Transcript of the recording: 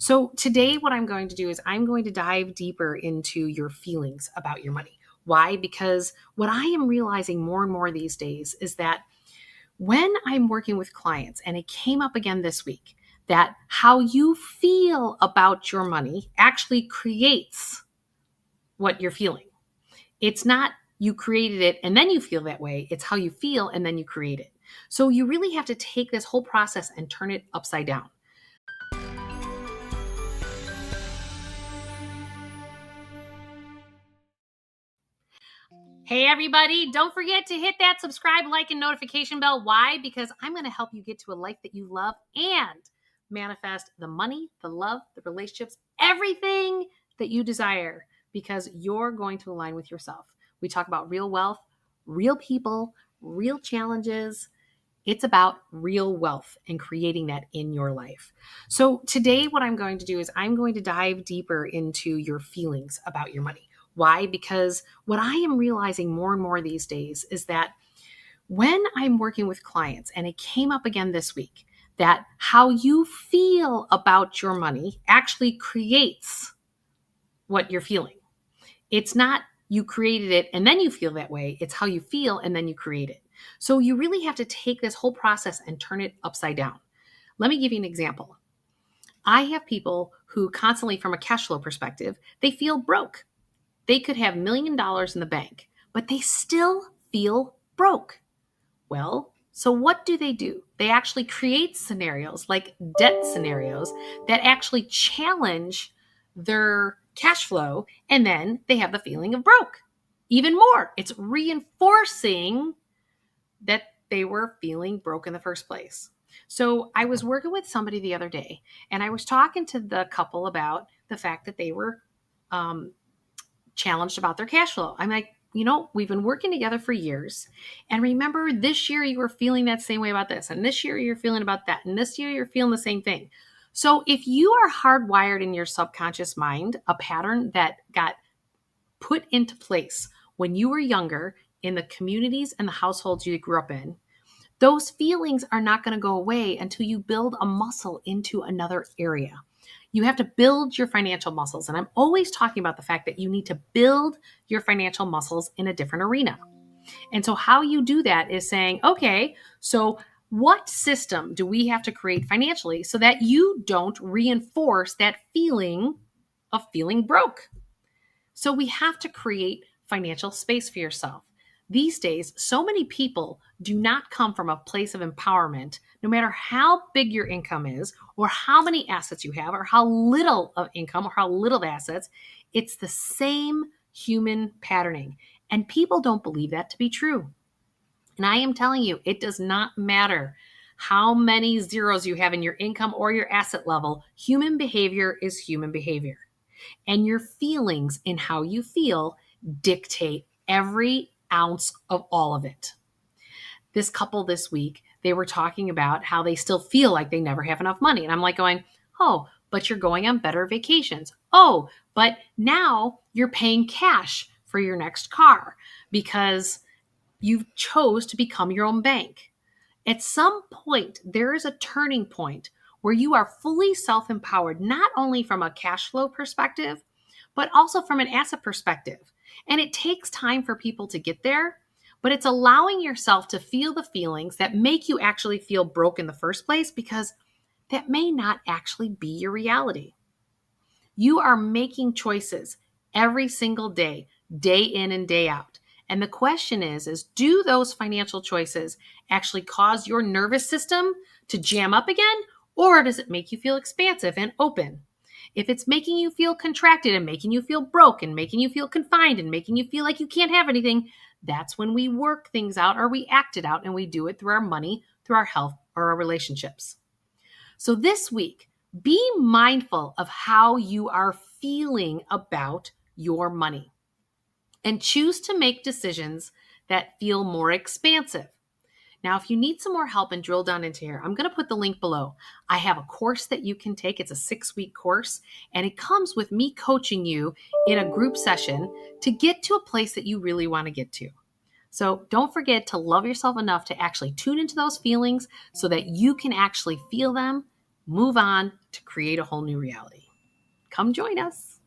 So today what I'm going to do is I'm going to dive deeper into your feelings about your money. Why? Because what I am realizing more and more these days is that when I'm working with clients, and it came up again this week, that how you feel about your money actually creates what you're feeling. It's not you created it and then you feel that way. It's how you feel and then you create it. So you really have to take this whole process and turn it upside down. Hey, everybody, don't forget to hit that subscribe, like, and notification bell. Why? Because I'm going to help you get to a life that you love and manifest the money, the love, the relationships, everything that you desire because you're going to align with yourself. We talk about real wealth, real people, real challenges. It's about real wealth and creating that in your life. So today what I'm going to do is I'm going to dive deeper into your feelings about your money. Why? Because what I am realizing more and more these days is that when I'm working with clients, and it came up again this week, that how you feel about your money actually creates what you're feeling. It's not you created it and then you feel that way. It's how you feel and then you create it. So you really have to take this whole process and turn it upside down. Let me give you an example. I have people who constantly, from a cash flow perspective, they feel broke. They could have $1 million in the bank, but they still feel broke. Well, so what do? They actually create scenarios like debt scenarios that actually challenge their cash flow, and then they have the feeling of broke. Even more, it's reinforcing that they were feeling broke in the first place. So I was working with somebody the other day, and I was talking to the couple about the fact that they were challenged about their cash flow. I'm like, we've been working together for years. And remember, this year you were feeling that same way about this. And this year you're feeling about that. And this year you're feeling the same thing. So if you are hardwired in your subconscious mind, a pattern that got put into place when you were younger in the communities and the households you grew up in, those feelings are not going to go away until you build a muscle into another area. You have to build your financial muscles. And I'm always talking about the fact that you need to build your financial muscles in a different arena. And so how you do that is saying, okay, so what system do we have to create financially so that you don't reinforce that feeling of feeling broke? So we have to create financial space for yourself. These days, so many people do not come from a place of empowerment, no matter how big your income is, or how many assets you have, or how little of income, or how little of assets. It's the same human patterning. And people don't believe that to be true. And I am telling you, it does not matter how many zeros you have in your income or your asset level. Human behavior is human behavior. And your feelings and how you feel dictate every ounce of all of it. This couple this week, they were talking about how they still feel like they never have enough money. And I'm like going, oh, but you're going on better vacations. Oh, but now you're paying cash for your next car because you chose to become your own bank. At some point, there is a turning point where you are fully self-empowered, not only from a cash flow perspective, but also from an asset perspective. And it takes time for people to get there, but it's allowing yourself to feel the feelings that make you actually feel broke in the first place, because that may not actually be your reality. You are making choices every single day, day in and day out. And the question is do those financial choices actually cause your nervous system to jam up again? Or does it make you feel expansive and open? If it's making you feel contracted and making you feel broke and making you feel confined and making you feel like you can't have anything, that's when we work things out or we act it out, and we do it through our money, through our health, or our relationships. So this week, be mindful of how you are feeling about your money and choose to make decisions that feel more expansive. Now, if you need some more help and drill down into here, I'm going to put the link below. I have a course that you can take. It's a 6-week course, and it comes with me coaching you in a group session to get to a place that you really want to get to. So don't forget to love yourself enough to actually tune into those feelings so that you can actually feel them move on to create a whole new reality. Come join us.